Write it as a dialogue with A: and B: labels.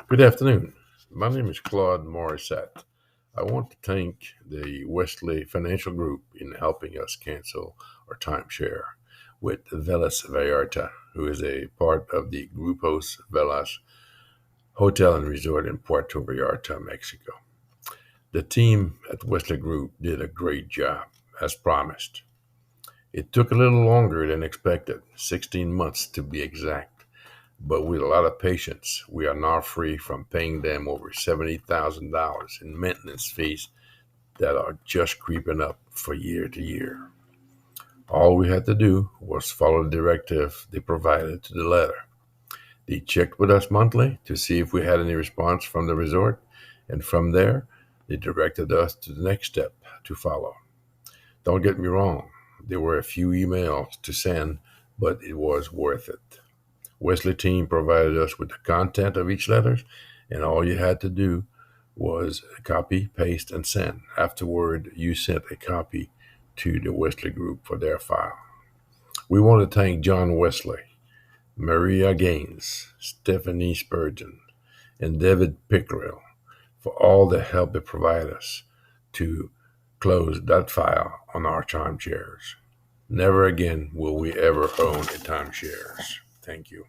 A: Good afternoon. My name is Claude Morissette. I want to thank the Wesley Financial Group in helping us cancel our timeshare with Velas Vallarta, who is a part of the Grupos Velas Hotel and Resort in Puerto Vallarta, Mexico. The team at Wesley Group did a great job, as promised. It took a little longer than expected, 16 months to be exact. But with a lot of patience, we are now free from paying them over $70,000 in maintenance fees that are just creeping up for year to year. All we had to do was follow the directive they provided to the letter. They checked with us monthly to see if we had any response from the resort, and from there, they directed us to the next step to follow. Don't get me wrong, there were a few emails to send, but it was worth it. Wesley team provided us with the content of each letter, and all you had to do was copy, paste, and send. Afterward, you sent a copy to the Wesley Group for their file. We want to thank John Wesley, Maria Gaines, Stephanie Spurgeon, and David Pickrell for all the help they provide us to close that file on our timeshares. Never again will we ever own a timeshares. Thank you.